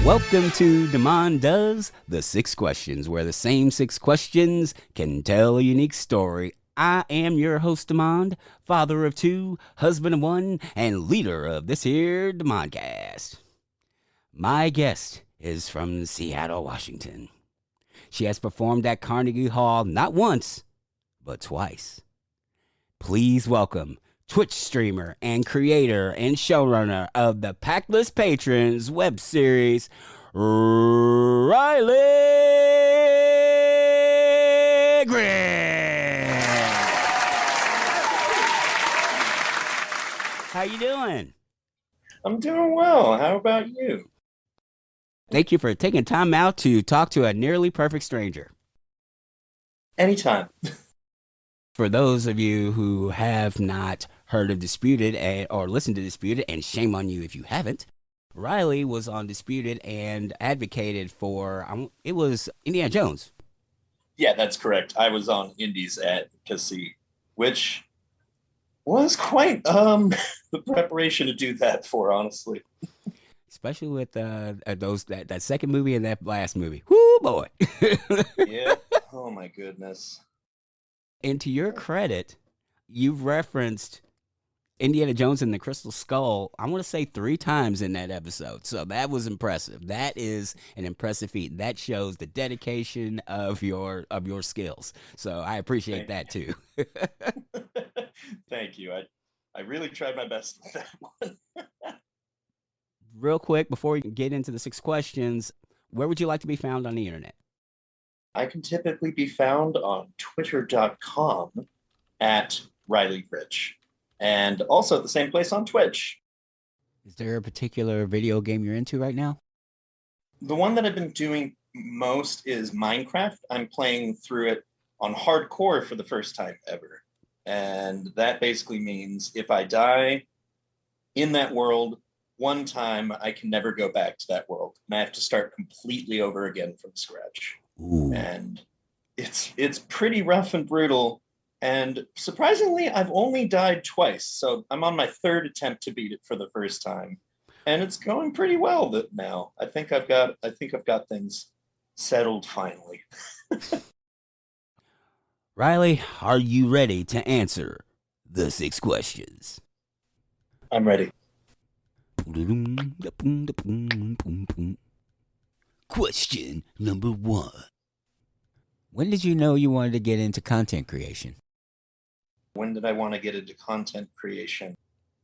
Welcome to Demand Does the 6 Questions, where the same 6 questions can tell a unique story. I am your host, Demand, father of 2, husband of 1, and leader of this here Demandcast. My guest is from Seattle, Washington. She has performed at Carnegie Hall not once, but twice. Please welcome Twitch streamer and creator and showrunner of the Pactless Patrons web series, Riley Gryc. How you doing? I'm doing well. How about you? Thank you for taking time out to talk to a nearly perfect stranger. Anytime. For those of you who have not heard of Disputed or listened to Disputed, and shame on you if you haven't, Riley was on Disputed and advocated for, it was Indiana Jones. Yeah, that's correct. I was on Indies advocacy, which was quite the preparation to do that for, honestly. Especially with that second movie and that last movie. Whoo, boy. Yeah. Oh, my goodness. And to your credit, you've referenced Indiana Jones and the Crystal Skull, I want to say 3 times in that episode. So that was impressive. That is an impressive feat. That shows the dedication of your skills. So I appreciate that too. Thank you. I really tried my best with that one. Real quick, before we get into the 6 questions, where would you like to be found on the internet? I can typically be found on twitter.com at Riley Gryc, and also at the same place on Twitch. Is there a particular video game you're into right now? The one that I've been doing most is Minecraft. I'm playing through it on hardcore for the first time ever. And that basically means if I die in that world one time, I can never go back to that world. And I have to start completely over again from scratch. Ooh. And it's pretty rough and brutal. And surprisingly, I've only died twice. So I'm on my 3rd attempt to beat it for the first time. And it's going pretty well now. I think I've got things settled finally. Riley, are you ready to answer the 6 questions? I'm ready. Question number 1. When did you know you wanted to get into content creation? When did I want to get into content creation?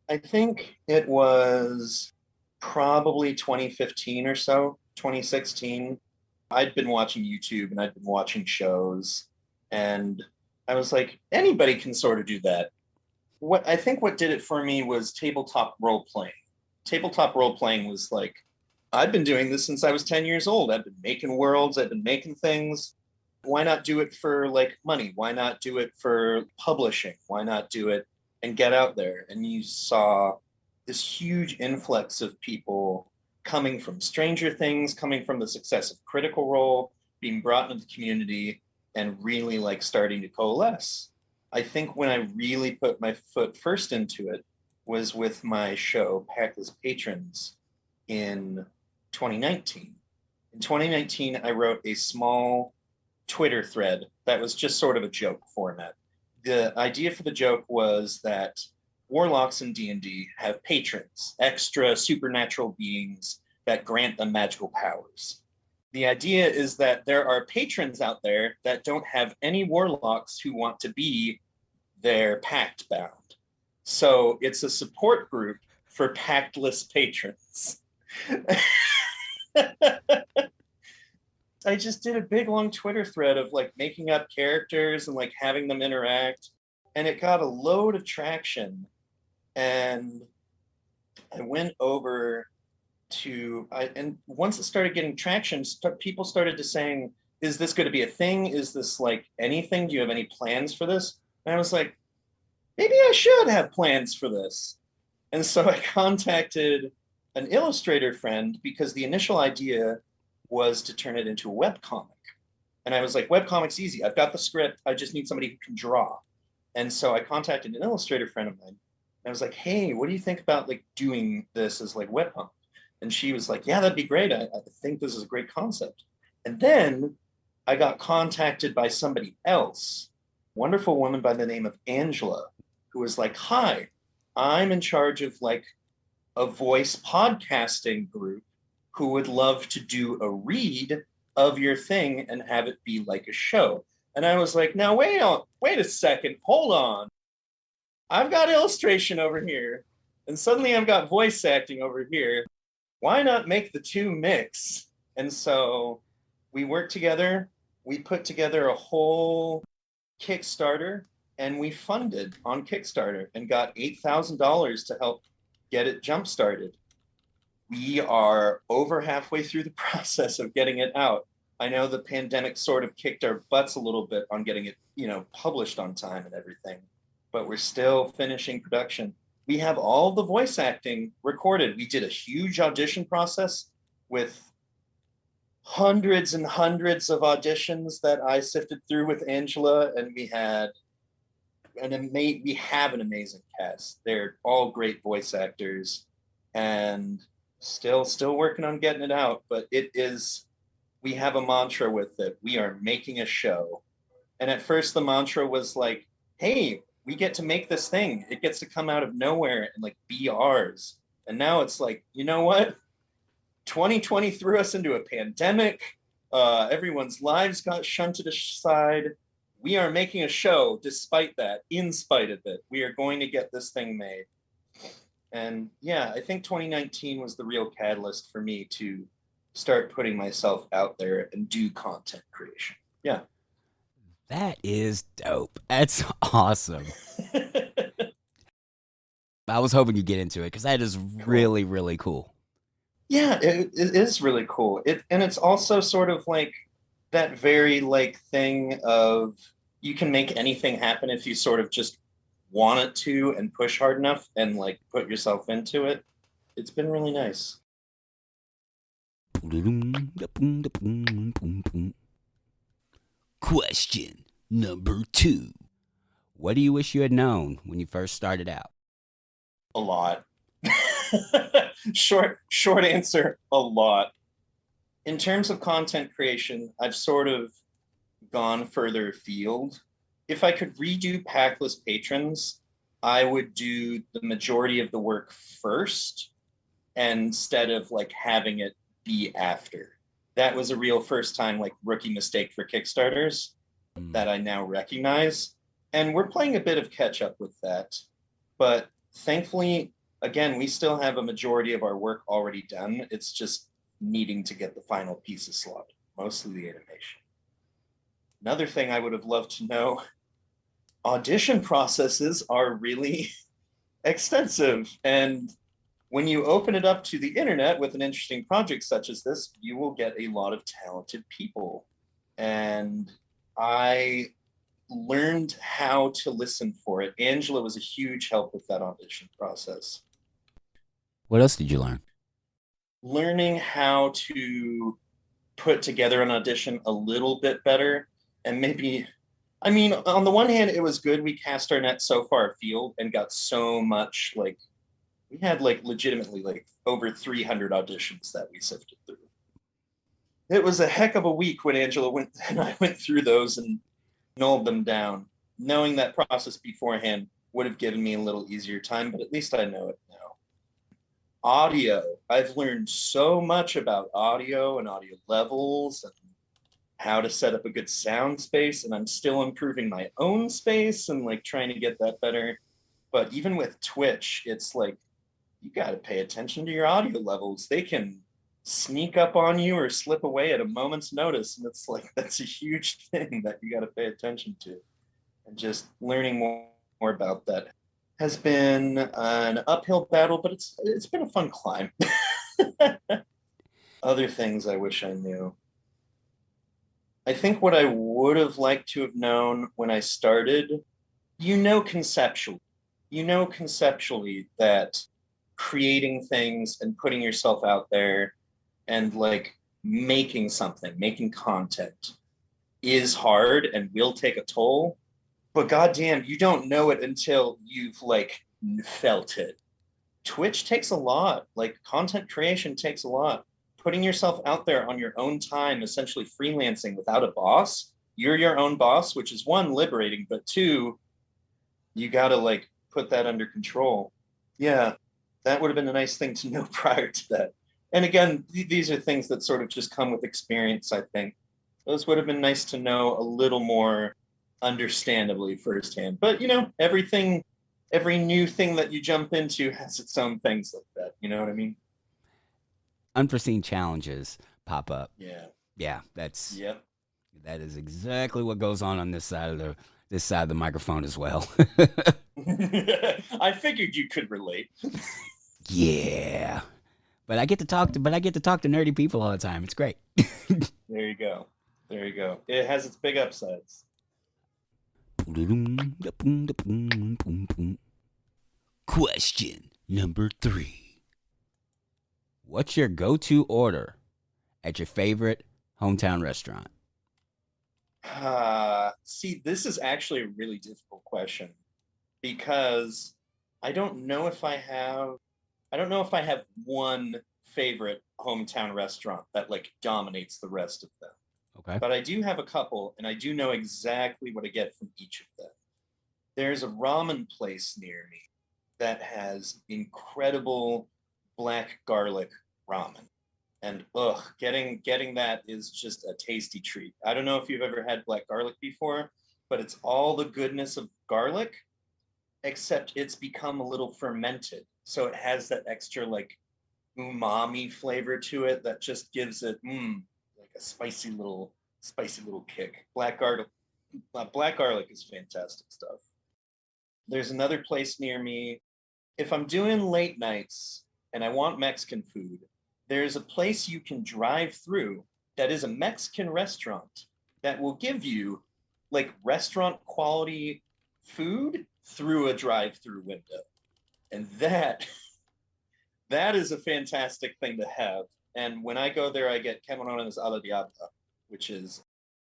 I think it was probably 2015 or so, 2016. I'd been watching YouTube and I'd been watching shows, and I was like, anybody can sort of do that. What did it for me was tabletop role-playing. Tabletop role-playing was like, I've been doing this since I was 10 years old. I've been making worlds, I've been making things. Why not do it for like money? Why not do it for publishing? Why not do it and get out there? And you saw this huge influx of people coming from Stranger Things, coming from the success of Critical Role, being brought into the community and really like starting to coalesce. I think when I really put my foot first into it was with my show Pactless Patrons in 2019. In 2019, I wrote a small Twitter thread that was just sort of a joke format. The idea for the joke was that warlocks in D&D have patrons, extra supernatural beings that grant them magical powers. The idea is that there are patrons out there that don't have any warlocks who want to be their pact bound. So it's a support group for pactless patrons. I just did a big long Twitter thread of like making up characters and like having them interact, and it got a load of traction. And I went over and once it started getting traction, people started to saying, is this going to be a thing? Is this like anything? Do you have any plans for this? And I was like, maybe I should have plans for this. And so I contacted an illustrator friend because the initial idea was to turn it into a webcomic. And I was like, webcomic's easy. I've got the script. I just need somebody who can draw. And so I contacted an illustrator friend of mine. And I was like, hey, what do you think about like doing this as like webcomic? And she was like, yeah, that'd be great. I think this is a great concept. And then I got contacted by somebody else, wonderful woman by the name of Angela, who was like, hi, I'm in charge of like a voice podcasting group who would love to do a read of your thing and have it be like a show. And I was like, now wait a second, hold on. I've got illustration over here, and suddenly I've got voice acting over here. Why not make the two mix? And so we worked together. We put together a whole Kickstarter, and we funded on Kickstarter and got $8,000 to help get it jump started. We are over halfway through the process of getting it out. I know the pandemic sort of kicked our butts a little bit on getting it, published on time and everything, but we're still finishing production. We have all the voice acting recorded. We did a huge audition process with hundreds and hundreds of auditions that I sifted through with Angela, and we have an amazing cast. They're all great voice actors, and still working on getting it out. But we have a mantra with it. We are making a show. And at first the mantra was like, hey, we get to make this thing. It gets to come out of nowhere and like be ours. And now it's like, you know what? 2020 threw us into a pandemic. Everyone's lives got shunted aside. We are making a show despite that, in spite of it. We are going to get this thing made. And yeah, I think 2019 was the real catalyst for me to start putting myself out there and do content creation. Yeah. That is dope. That's awesome. I was hoping you'd get into it because that is really, really cool. Yeah, it is really cool. And it's also sort of like that very like thing of you can make anything happen if you sort of just want it to and push hard enough and like put yourself into it. It's been really nice. Question number 2. What do you wish you had known when you first started out? A lot. Short answer, a lot. In terms of content creation, I've sort of gone further afield. If I could redo Pactless patrons, I would do the majority of the work first instead of like having it be after. That was a real first time like rookie mistake for Kickstarters that I now recognize. And we're playing a bit of catch up with that. But thankfully, again, we still have a majority of our work already done. It's just needing to get the final pieces slotted, mostly the animation. Another thing I would have loved to know, audition processes are really extensive. And when you open it up to the internet with an interesting project such as this, you will get a lot of talented people. And I learned how to listen for it. Angela was a huge help with that audition process. What else did you learn? Learning how to put together an audition a little bit better. And maybe, I mean, on the one hand, it was good. We cast our net so far afield and got so much, like, we had like legitimately like over 300 auditions that we sifted through. It was a heck of a week when Angela and I went through those and nulled them down. Knowing that process beforehand would have given me a little easier time, but at least I know it now. Audio. I've learned so much about audio and audio levels and how to set up a good sound space, and I'm still improving my own space and like trying to get that better. But even with Twitch, it's like you got to pay attention to your audio levels. They can sneak up on you or slip away at a moment's notice, and it's like that's a huge thing that you got to pay attention to. And just learning more about that has been an uphill battle, but it's been a fun climb. Other things I wish I knew. I think what I would have liked to have known when I started, conceptually that creating things and putting yourself out there and like making content is hard and will take a toll. But goddamn, you don't know it until you've like felt it. Twitch takes a lot. Like content creation takes a lot. Putting yourself out there on your own time, essentially freelancing without a boss. You're your own boss, which is one, liberating, but two, you got to like put that under control. Yeah, that would have been a nice thing to know prior to that. And again, these are things that sort of just come with experience, I think. Those would have been nice to know a little more understandably firsthand. But, you know, every new thing that you jump into has its own things like that. You know what I mean? Unforeseen challenges pop up. Yeah. Yeah, Yep. that is exactly what goes on this side of the microphone as well. I figured you could relate. Yeah. But I get to talk to nerdy people all the time. It's great. There you go. There you go. It has its big upsides. Question number 3. What's your go-to order at your favorite hometown restaurant? See, this is actually a really difficult question because I don't know if I have one favorite hometown restaurant that like dominates the rest of them. Okay. But I do have a couple, and I do know exactly what I get from each of them. There's a ramen place near me that has incredible black garlic ramen. And getting that is just a tasty treat. I don't know if you've ever had black garlic before, but it's all the goodness of garlic, except it's become a little fermented. So it has that extra like umami flavor to it that just gives it like a spicy little kick. Black garlic is fantastic stuff. There's another place near me. If I'm doing late nights and I want Mexican food, there's a place you can drive through that is a Mexican restaurant that will give you like restaurant quality food through a drive-through window. And that is a fantastic thing to have. And when I go there, I get camarones a la diabla, which is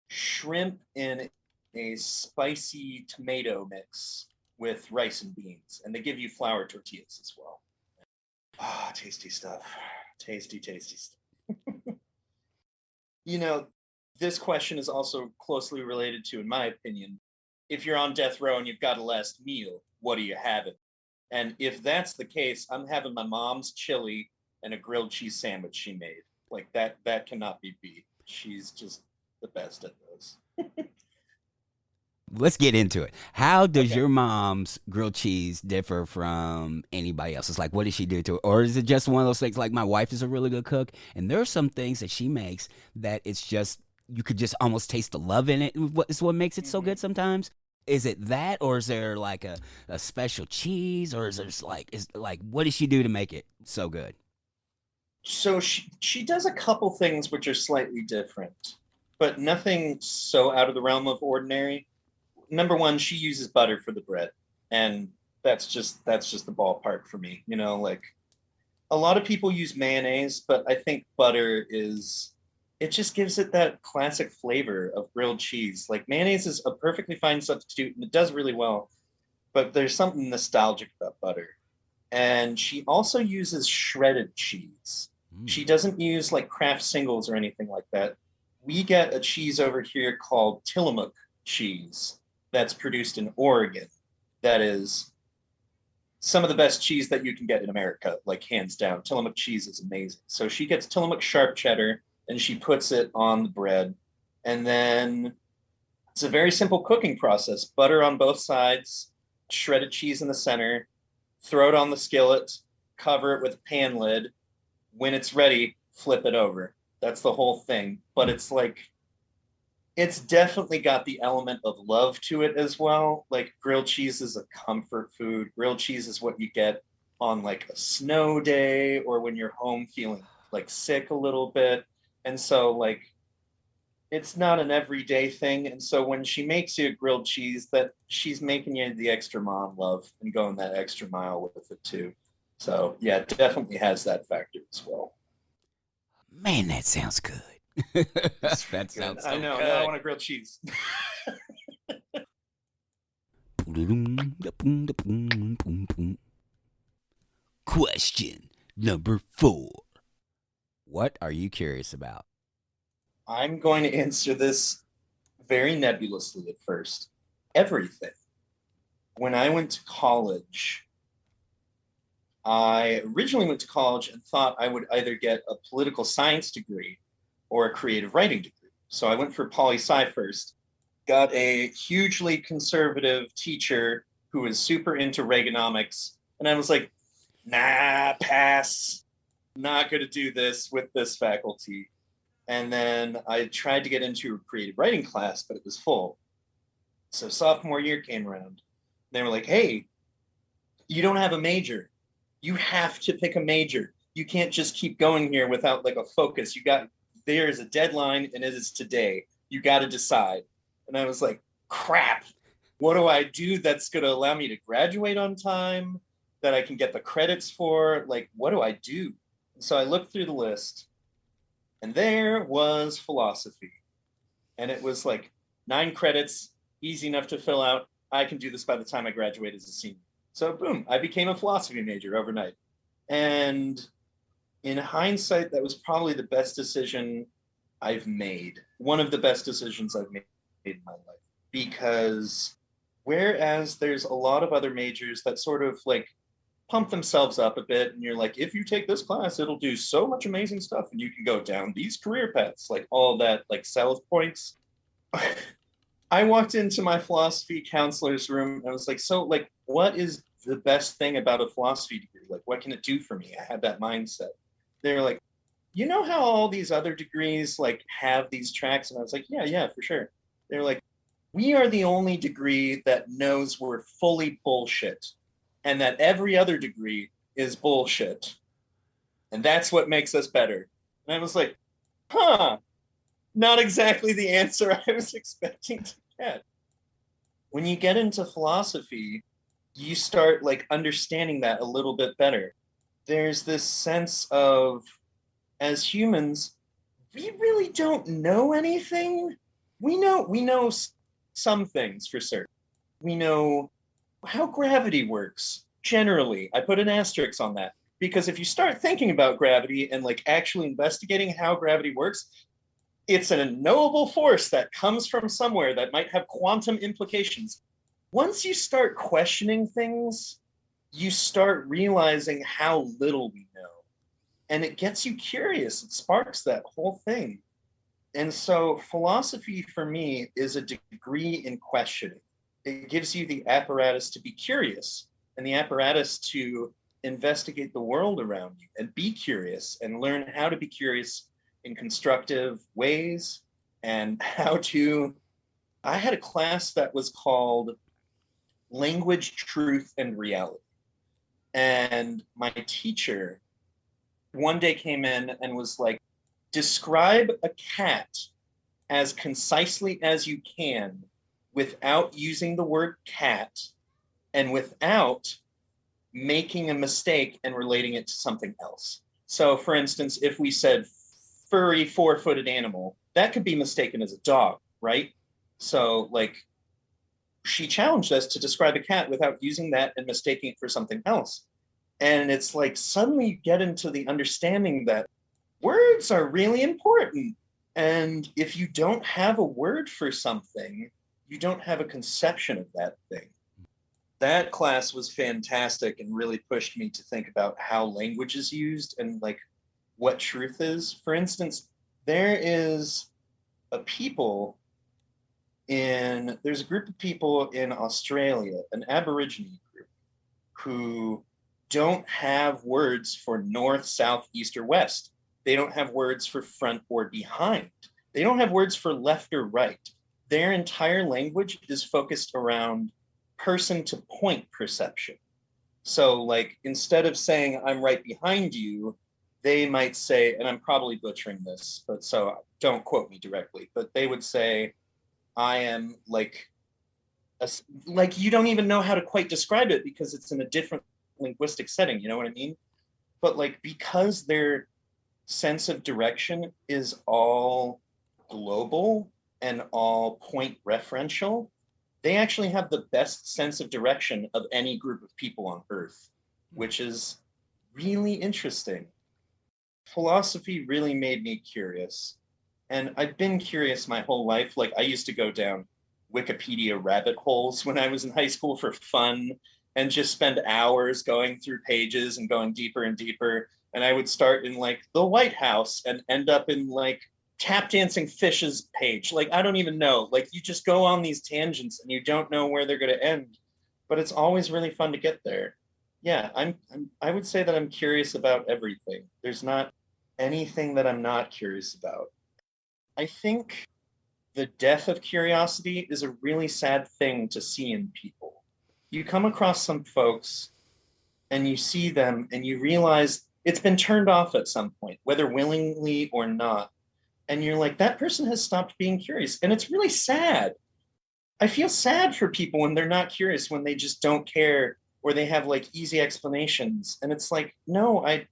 shrimp in a spicy tomato mix with rice and beans. And they give you flour tortillas as well. Ah, tasty stuff. Tasty stuff. You know, this question is also closely related to, in my opinion, if you're on death row and you've got a last meal, what are you having? And if that's the case, I'm having my mom's chili and a grilled cheese sandwich she made. Like that cannot be beat. She's just the best at those. Let's get into it. How does Okay. your mom's grilled cheese differ from anybody else's? Like, what does she do to it? Or is it just one of those things like my wife is a really good cook, and there are some things that she makes that it's just, you could just almost taste the love in it. Is what makes it so good sometimes? Is it that, or is there like a special cheese, or is there what does she do to make it so good? So she does a couple things which are slightly different, but nothing so out of the realm of ordinary. Number one, she uses butter for the bread, and that's just the ballpark for me. You know, like a lot of people use mayonnaise, but I think butter it just gives it that classic flavor of grilled cheese. Like mayonnaise is a perfectly fine substitute and it does really well, but there's something nostalgic about butter. And she also uses shredded cheese. She doesn't use like Kraft singles or anything like that. We get a cheese over here called Tillamook cheese that's produced in Oregon. That is some of the best cheese that you can get in America, like hands down. Tillamook cheese is amazing. So she gets Tillamook sharp cheddar and she puts it on the bread. And then it's a very simple cooking process. Butter on both sides, shredded cheese in the center, throw it on the skillet, cover it with a pan lid. When it's ready, flip it over. That's the whole thing. But it's definitely got the element of love to it as well. Like grilled cheese is a comfort food. Grilled cheese is what you get on like a snow day or when you're home feeling like sick a little bit. And so like it's not an everyday thing. And so when she makes you a grilled cheese, that she's making you the extra mom love and going that extra mile with it too. So yeah, it definitely has that factor as well. Man, that sounds good. That sounds so I know. good. Now I want a grilled cheese. Question number 4. What are you curious about? I'm going to answer this very nebulously at first. Everything. When I went to college, I originally went to college and thought I would either get a political science degree or a creative writing degree. So I went for poli-sci first, got a hugely conservative teacher who was super into Reaganomics. And I was like, nah, pass. Not going to do this with this faculty. And then I tried to get into a creative writing class, but it was full. So sophomore year came around. They were like, hey, you don't have a major. You have to pick a major. You can't just keep going here without like a focus. There's a deadline and it is today. You got to decide. And I was like, crap, what do I do that's going to allow me to graduate on time, that I can get the credits for? Like, what do I do? So I looked through the list and there was philosophy. And it was like 9 credits, easy enough to fill out. I can do this by the time I graduate as a senior. So boom, I became a philosophy major overnight. And in hindsight, that was probably the best decision I've made. One of the best decisions I've made in my life. Because whereas there's a lot of other majors that sort of like pump themselves up a bit, and you're like, if you take this class, it'll do so much amazing stuff and you can go down these career paths, like all that, like sales points. I walked into my philosophy counselor's room and I was like, so like, what is the best thing about a philosophy degree? Like, what can it do for me? I had that mindset. They're like, you know how all these other degrees like have these tracks? And I was like, yeah, for sure. They're like, we are the only degree that knows we're fully bullshit and that every other degree is bullshit. And that's what makes us better. And I was like, not exactly the answer I was expecting to get. When you get into philosophy, you start like understanding that a little bit better. There's this sense of, as humans, we really don't know anything. We know some things for certain. We know how gravity works. Generally, I put an asterisk on that because if you start thinking about gravity and like actually investigating how gravity works, it's an unknowable force that comes from somewhere that might have quantum implications. Once you start questioning things, you start realizing how little we know. And it gets you curious. It sparks that whole thing. And so philosophy for me is a degree in questioning. It gives you the apparatus to be curious and the apparatus to investigate the world around you and be curious and learn how to be curious in constructive ways and how to. I had a class that was called Language, Truth, and Reality. And my teacher one day came in and was like, describe a cat as concisely as you can without using the word cat and without making a mistake and relating it to something else. So for instance, if we said furry 4-footed animal, that could be mistaken as a dog, right? So like she challenged us to describe a cat without using that and mistaking it for something else. And it's like suddenly you get into the understanding that words are really important. And if you don't have a word for something, you don't have a conception of that thing. That class was fantastic and really pushed me to think about how language is used and like what truth is. For instance, there's a group of people in Australia, an Aborigine group, who don't have words for north, south, east, or west. They don't have words for front or behind. They don't have words for left or right. Their entire language is focused around person to point perception. So like instead of saying I'm right behind you, they might say, and I'm probably butchering this, but so don't quote me directly, but they would say, I am like you don't even know how to quite describe it because it's in a different linguistic setting, you know what I mean? But like because their sense of direction is all global and all point referential, they actually have the best sense of direction of any group of people on Earth, which is really interesting. Philosophy really made me curious. And I've been curious my whole life. Like I used to go down Wikipedia rabbit holes when I was in high school for fun and just spend hours going through pages and going deeper and deeper. And I would start in like the White House and end up in like tap dancing fishes page. Like I don't even know. Like you just go on these tangents and you don't know where they're going to end. But it's always really fun to get there. Yeah, I would say that I'm curious about everything. There's not anything that I'm not curious about. I think the death of curiosity is a really sad thing to see in people. You come across some folks and you see them and you realize it's been turned off at some point, whether willingly or not. And you're like, that person has stopped being curious. And it's really sad. I feel sad for people when they're not curious, when they just don't care or they have like easy explanations. And it's like, no, I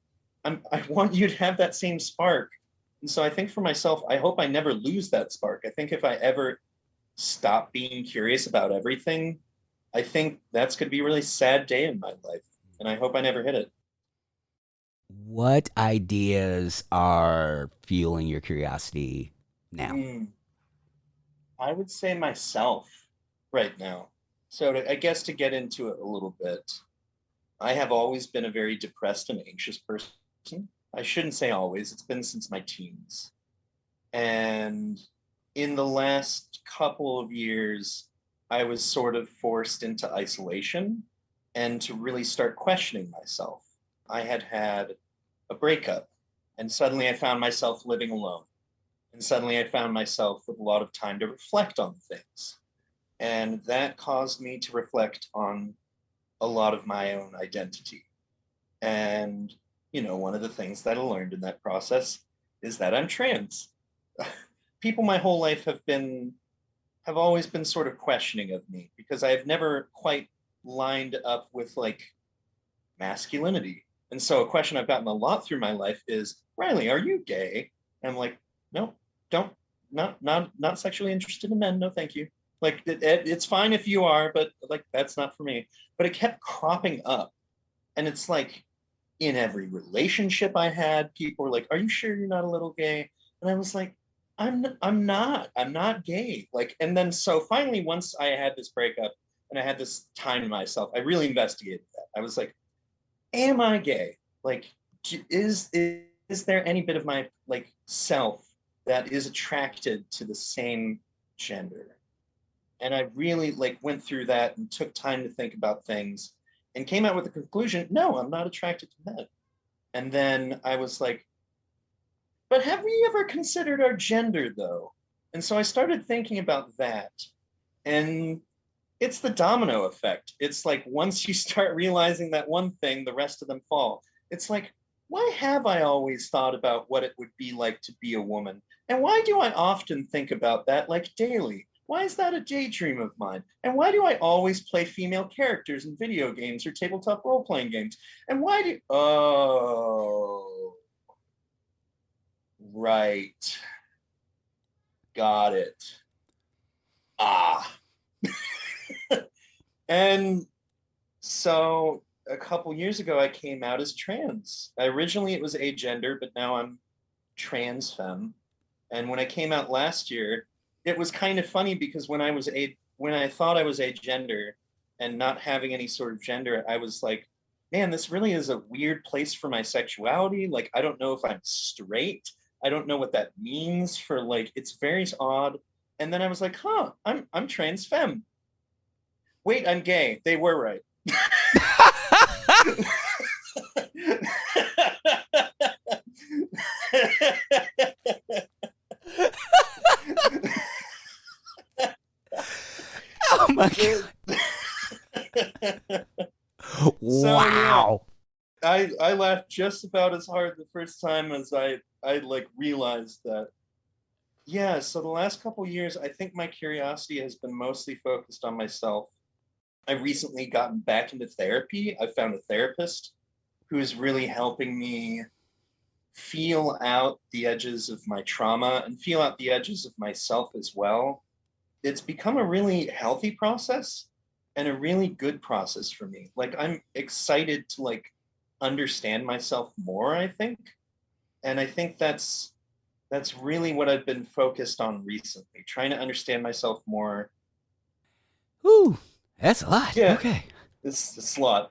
want you to have that same spark. And so I think for myself, I hope I never lose that spark. I think if I ever stop being curious about everything, I think that's going to be a really sad day in my life. And I hope I never hit it. What ideas are fueling your curiosity now? I would say myself right now. So I guess to get into it a little bit, I have always been a very depressed and anxious person. I shouldn't say always, it's been since my teens. And in the last couple of years, I was sort of forced into isolation and to really start questioning myself. I had had a breakup, and suddenly I found myself living alone. And suddenly I found myself with a lot of time to reflect on things. And that caused me to reflect on a lot of my own identity. And, you know, one of the things that I learned in that process is that I'm trans. People my whole life have always been sort of questioning of me because I've never quite lined up with like masculinity. And so a question I've gotten a lot through my life is, Riley, are you gay? And I'm like, no, don't, not sexually interested in men. No, thank you. Like it's fine if you are, but like that's not for me. But it kept cropping up, and it's like in every relationship I had, people were like, "Are you sure you're not a little gay?" And I was like, I'm not gay." Like, and then so finally, once I had this breakup and I had this time to myself, I really investigated that. I was like, am I gay? Like, is there any bit of my like self that is attracted to the same gender? And I really like went through that and took time to think about things and came out with the conclusion, no, I'm not attracted to men. And then I was like, but have we ever considered our gender though? And so I started thinking about that. And it's the domino effect. It's like once you start realizing that one thing, the rest of them fall. It's like, why have I always thought about what it would be like to be a woman? And why do I often think about that like daily? Why is that a daydream of mine? And why do I always play female characters in video games or tabletop role-playing games? And why do, oh, right. Got it. Ah. And so a couple years ago, I came out as trans. Originally, it was agender, but now I'm trans femme. And when I came out last year, it was kind of funny because when I thought I was agender and not having any sort of gender, I was like, man, this really is a weird place for my sexuality. Like, I don't know if I'm straight. I don't know what that means for like, it's very odd. And then I was like, huh, I'm trans femme. Wait, I'm gay. They were right. Oh my god. Wow. I laughed just about as hard the first time as I like realized that. Yeah, so the last couple years, I think my curiosity has been mostly focused on myself. I've recently gotten back into therapy. I found a therapist who is really helping me feel out the edges of my trauma and feel out the edges of myself as well. It's become a really healthy process and a really good process for me. Like I'm excited to like understand myself more, I think. And I think that's really what I've been focused on recently, trying to understand myself more. Ooh, that's a lot. Yeah, Okay. it's a lot.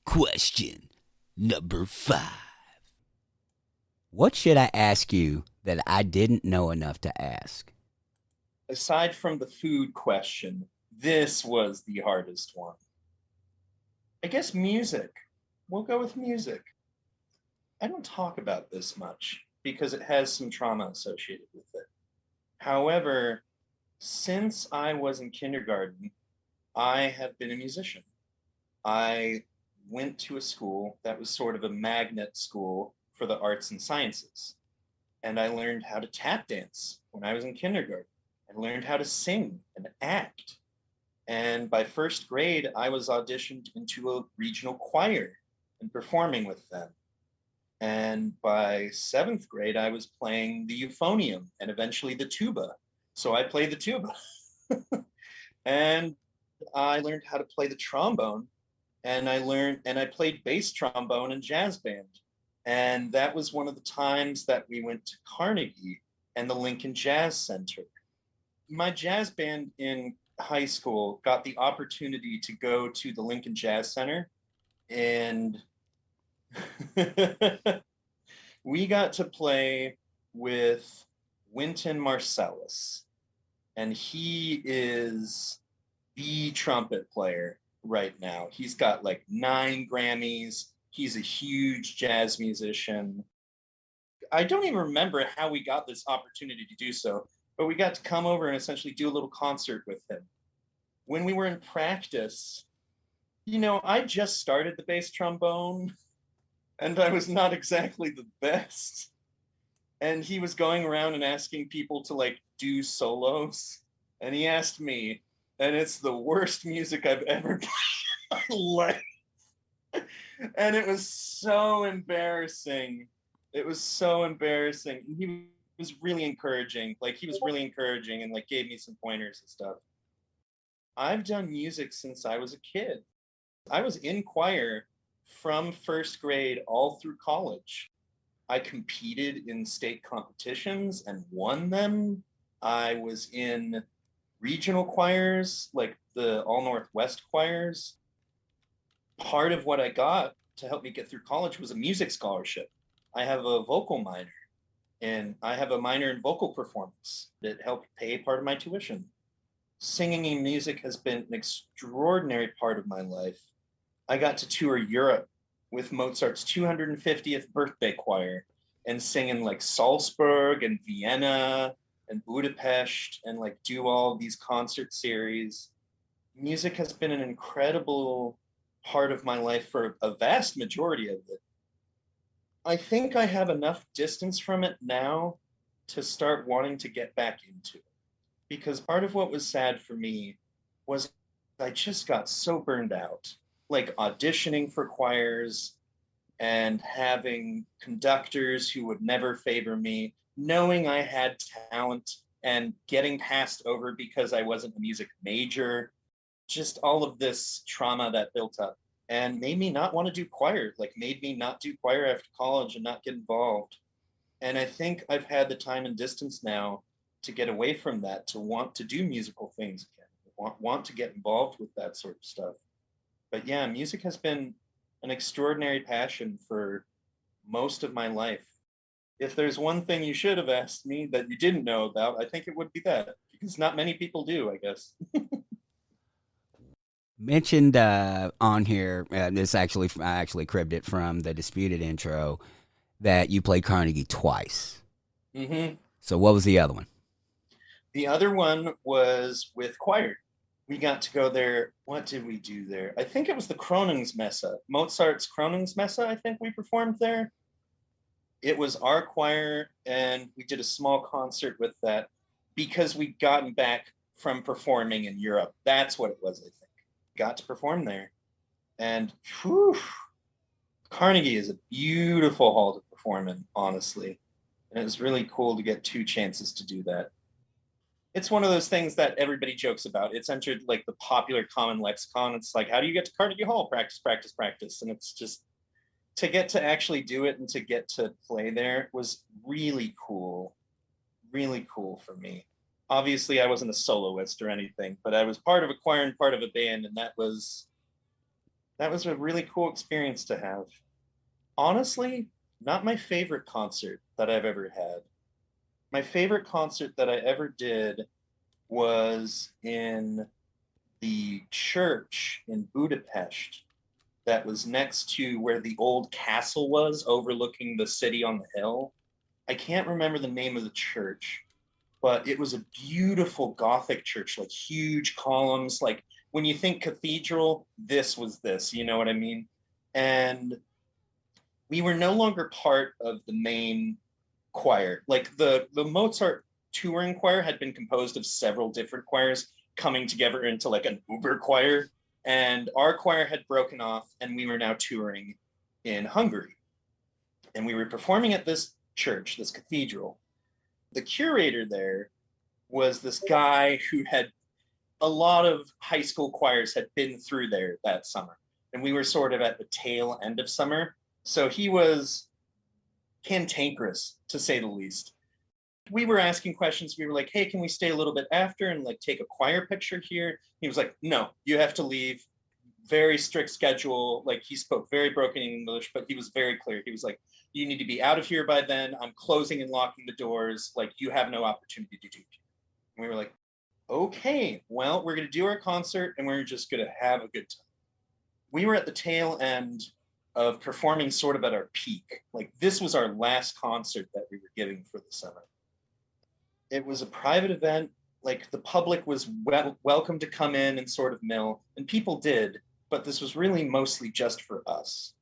Question number 5. What should I ask you that I didn't know enough to ask? Aside from the food question, this was the hardest one. I guess music. We'll go with music. I don't talk about this much because it has some trauma associated with it. However, since I was in kindergarten, I have been a musician. I went to a school that was sort of a magnet school for the arts and sciences. And I learned how to tap dance when I was in kindergarten. I learned how to sing and act. And by first grade, I was auditioned into a regional choir and performing with them. And by 7th grade, I was playing the euphonium and eventually the tuba. So I played the tuba. And I learned how to play the trombone, and I played bass trombone in jazz band. And that was one of the times that we went to Carnegie and the Lincoln Jazz Center. My jazz band in high school got the opportunity to go to the Lincoln Jazz Center, and we got to play with Wynton Marsalis, and he is the trumpet player right now. He's got like 9 Grammys. He's a huge jazz musician. I don't even remember how we got this opportunity to do so, but we got to come over and essentially do a little concert with him. When we were in practice, I just started the bass trombone and I was not exactly the best. And he was going around and asking people to like do solos. And he asked me, and it's the worst music I've ever played in my life. And it was so embarrassing. It was so embarrassing. And he was really encouraging. Like, he was really encouraging and like gave me some pointers and stuff. I've done music since I was a kid. I was in choir from first grade all through college. I competed in state competitions and won them. I was in regional choirs, like the All Northwest choirs. Part of what I got to help me get through college was a music scholarship. I have a vocal minor, and I have a minor in vocal performance that helped pay part of my tuition. Singing and music has been an extraordinary part of my life. I got to tour Europe with Mozart's 250th birthday choir and sing in like Salzburg and Vienna and Budapest and like do all these concert series. Music has been an incredible part of my life for a vast majority of it. I think I have enough distance from it now to start wanting to get back into it. Because part of what was sad for me was I just got so burned out, like auditioning for choirs and having conductors who would never favor me, knowing I had talent and getting passed over because I wasn't a music major, just all of this trauma that built up and made me not want to do choir, like made me not do choir after college and not get involved. And I think I've had the time and distance now to get away from that, to want to do musical things again, want to get involved with that sort of stuff. But yeah, music has been an extraordinary passion for most of my life. If there's one thing you should have asked me that you didn't know about, I think it would be that, because not many people do, I guess. Mentioned on here, this actually, I actually cribbed it from the Disputed intro, that you played Carnegie twice. Mm-hmm. So what was the other one? The other one was with choir. We got to go there. What did we do there? I think it was the Kroningsmesse, Mozart's Kroningsmesse. I think we performed there. It was our choir, and we did a small concert with that because we'd gotten back from performing in Europe. That's what it was, I think. Got to perform there. And whew, Carnegie is a beautiful hall to perform in, honestly. And it was really cool to get 2 chances to do that. it's one of those things that everybody jokes about. It's entered like the popular common lexicon. It's like, how do you get to Carnegie Hall? Practice, practice, practice. And it's just, to get to actually do it and to get to play there was really cool for me. Obviously, I wasn't a soloist or anything, but I was part of a choir and part of a band, and that was a really cool experience to have. Honestly, not my favorite concert that I've ever had. My favorite concert that I ever did was in the church in Budapest that was next to where the old castle was, overlooking the city on the hill. I can't remember the name of the church, but it was a beautiful Gothic church, like huge columns. Like when you think cathedral, this was this, you know what I mean? And we were no longer part of the main choir. Like the Mozart touring choir had been composed of several different choirs coming together into like an uber choir. And our choir had broken off, and we were now touring in Hungary. And we were performing at this church, this cathedral. The curator there was this guy who had a lot of high school choirs had been through there that summer. And we were sort of at the tail end of summer. So he was cantankerous, to say the least. We were asking questions. We were like, hey, can we stay a little bit after and like take a choir picture here? He was like, no, you have to leave. Very strict schedule. Like he spoke very broken English, but he was very clear. He was like, you need to be out of here by then. I'm closing and locking the doors. Like you have no opportunity to do it. And we were like, okay, well, we're going to do our concert and we're just going to have a good time. We were at the tail end of performing sort of at our peak. Like this was our last concert that we were giving for the summer. It was a private event. Like the public was welcome to come in and sort of mill, and people did, but this was really mostly just for us.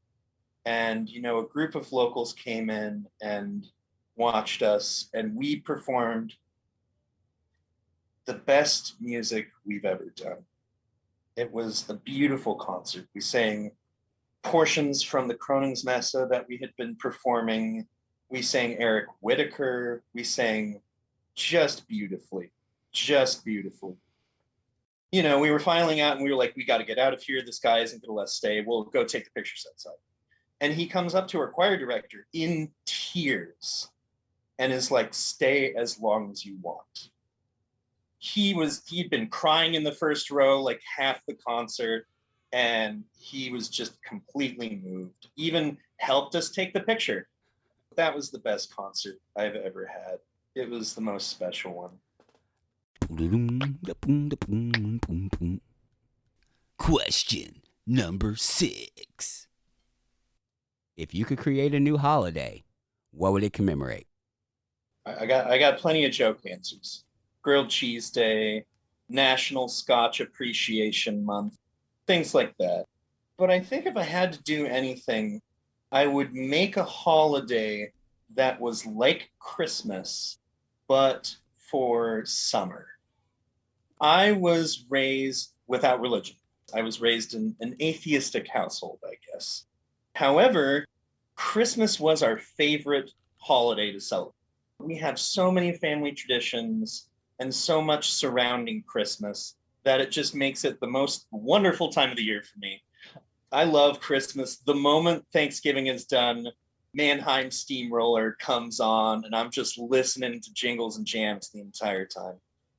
And, you know, a group of locals came in and watched us, and we performed the best music we've ever done. It was a beautiful concert. We sang portions from the Kroningsmesse that we had been performing. We sang Eric Whitacre. We sang just beautifully. You know, we were filing out and we were like, we got to get out of here. This guy isn't going to let us stay. We'll go take the pictures outside. And he comes up to our choir director in tears and is like, stay as long as you want. He'd been crying in the first row, like half the concert, and he was just completely moved, even helped us take the picture. That was the best concert I've ever had. It was the most special one. Question number 6. If you could create a new holiday, what would it commemorate? I got plenty of joke answers. Grilled Cheese Day, National Scotch Appreciation Month, things like that. But I think if I had to do anything, I would make a holiday that was like Christmas, but for summer. I was raised without religion. I was raised in an atheistic household, I guess. However, Christmas was our favorite holiday to celebrate. We have so many family traditions and so much surrounding Christmas that it just makes it the most wonderful time of the year for me. I love Christmas. The moment Thanksgiving is done, Mannheim Steamroller comes on, and I'm just listening to jingles and jams the entire time.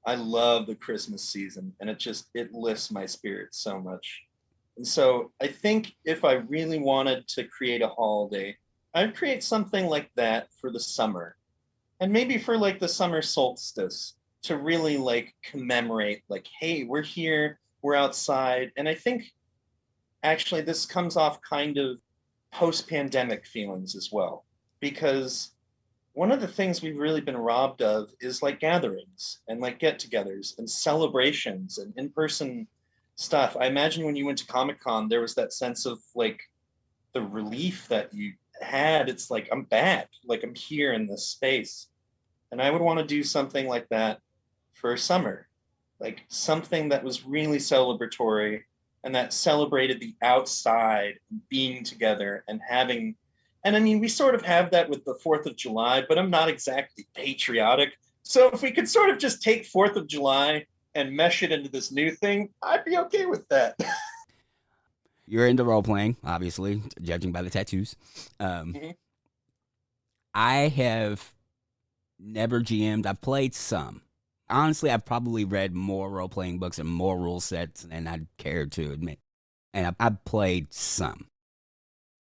I love the Christmas season, and it lifts my spirits so much. And so I think if I really wanted to create a holiday, I'd create something like that for the summer. And maybe for like the summer solstice, to really like commemorate, like, hey, we're here, we're outside. And I think actually this comes off kind of post-pandemic feelings as well, because one of the things we've really been robbed of is like gatherings and like get-togethers and celebrations and in-person stuff. I imagine when you went to Comic-Con, there was that sense of like the relief that you had. It's like, I'm back, like I'm here in this space. And I would want to do something like that for summer, like something that was really celebratory and that celebrated the outside, being together and having, and I mean, we sort of have that with the 4th of July, but I'm not exactly patriotic. So if we could sort of just take 4th of July and mesh it into this new thing, I'd be okay with that. You're into role playing, obviously, judging by the tattoos. Mhm. I have never GM'd. I've played some. Honestly, I've probably read more role playing books and more rule sets than I'd care to admit. And I've played some.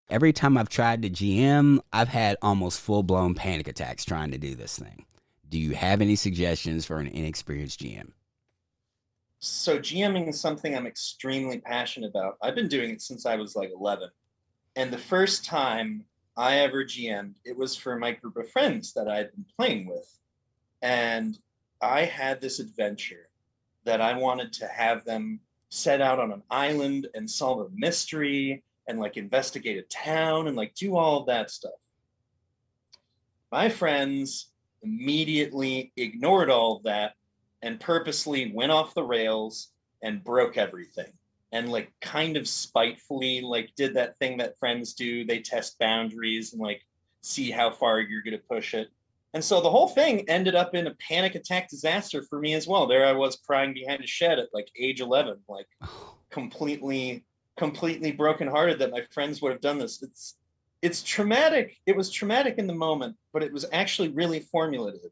Every time I've tried to GM, I've had almost full blown panic attacks trying to do this thing. Do you have any suggestions for an inexperienced GM? So GMing is something I'm extremely passionate about. I've been doing it since I was like 11. And the first time I ever GM'd, it was for my group of friends that I had been playing with. And I had this adventure that I wanted to have them set out on an island and solve a mystery and like investigate a town and like do all of that stuff. My friends immediately ignored all of that and purposely went off the rails and broke everything and like kind of spitefully like did that thing that friends do. They test boundaries and like see how far you're going to push it. And so the whole thing ended up in a panic attack disaster for me as well. There I was crying behind a shed at like age 11, like completely brokenhearted that my friends would have done this. It's traumatic. It was traumatic in the moment, but it was actually really formulative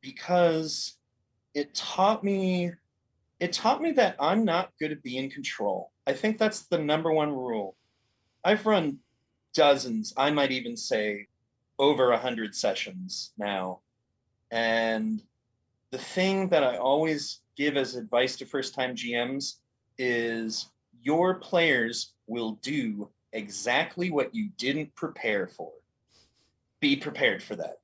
because it taught me that I'm not good at being in control. I think that's the number one rule. I've run dozens, I might even say over 100 sessions now. And the thing that I always give as advice to first-time GMs is your players will do exactly what you didn't prepare for. Be prepared for that.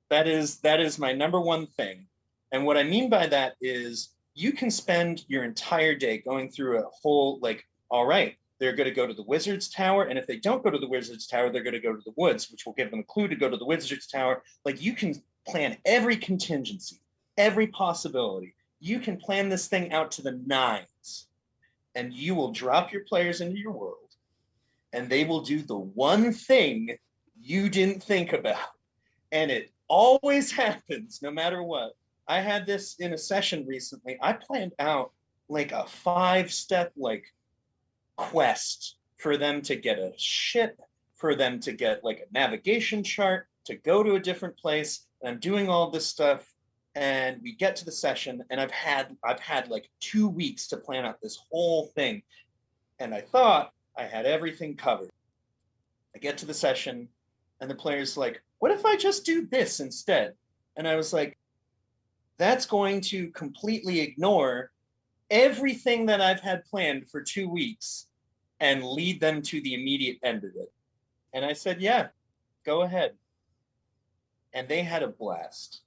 That is my number one thing. And what I mean by that is you can spend your entire day going through a whole, like, all right, they're going to go to the wizard's tower. And if they don't go to the wizard's tower, they're going to go to the woods, which will give them a clue to go to the wizard's tower. Like, you can plan every contingency, every possibility. You can plan this thing out to the nines, and you will drop your players into your world, and they will do the one thing you didn't think about. And it always happens, no matter what. I had this in a session recently. I planned out like a 5-step like quest for them to get a ship, for them to get like a navigation chart, to go to a different place. And I'm doing all this stuff. And we get to the session, and I've had like 2 weeks to plan out this whole thing. And I thought I had everything covered. I get to the session, and the player's like, what if I just do this instead? And I was like, that's going to completely ignore everything that I've had planned for 2 weeks and lead them to the immediate end of it. And I said, yeah, go ahead. And they had a blast.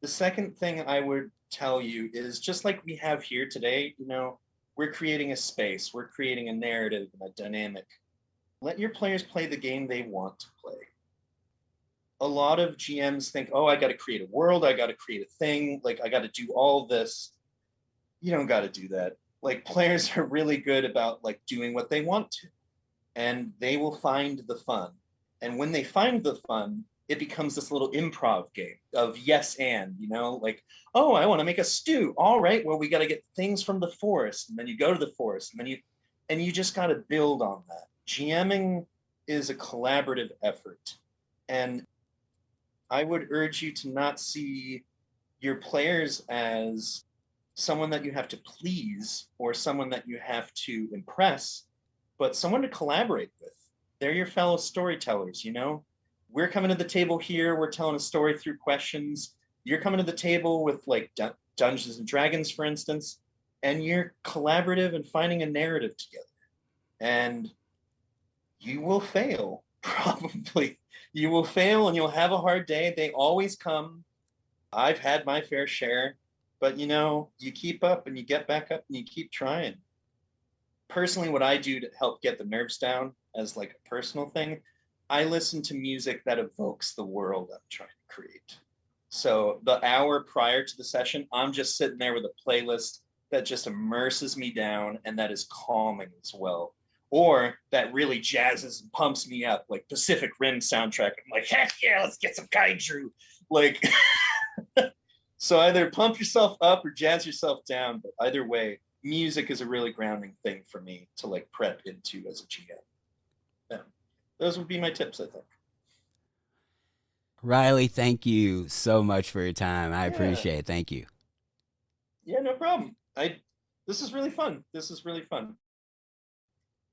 The second thing I would tell you is just like we have here today, you know, we're creating a space, we're creating a narrative and a dynamic. Let your players play the game they want to play. A lot of GMs think, oh, I got to create a world, I got to create a thing, like I got to do all this. You don't got to do that. Like, players are really good about like doing what they want to, and they will find the fun. And when they find the fun, it becomes this little improv game of yes and, you know, like, oh, I want to make a stew. All right, well, we got to get things from the forest, and then you go to the forest, and then you just got to build on that. GMing is a collaborative effort, and I would urge you to not see your players as someone that you have to please or someone that you have to impress, but someone to collaborate with. They're your fellow storytellers, you know? We're coming to the table here, we're telling a story through questions. You're coming to the table with like Dungeons and Dragons, for instance, and you're collaborative and finding a narrative together. And you will fail, probably. You will fail and you'll have a hard day. They always come. I've had my fair share, but you know, you keep up and you get back up and you keep trying. Personally, what I do to help get the nerves down as like a personal thing, I listen to music that evokes the world I'm trying to create. So the hour prior to the session, I'm just sitting there with a playlist that just immerses me down and that is calming as well. Or that really jazzes and pumps me up, like Pacific Rim soundtrack. I'm like, heck yeah, let's get some kaiju. Like, So either pump yourself up or jazz yourself down, but either way, music is a really grounding thing for me to like prep into as a GM. Yeah. Those would be my tips, I think. Riley, thank you so much for your time. I Yeah. appreciate it. Thank you. Yeah, no problem. This is really fun.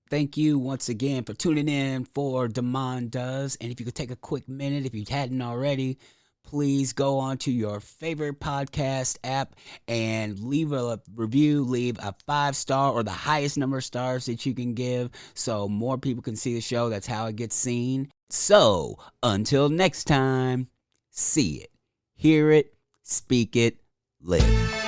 Thank you once again for tuning in for Demand Does. And if you could take a quick minute, if you hadn't already, please go on to your favorite podcast app and leave a review, leave a 5-star or the highest number of stars that you can give so more people can see the show. That's how it gets seen. So until next time, see it, hear it, speak it, live.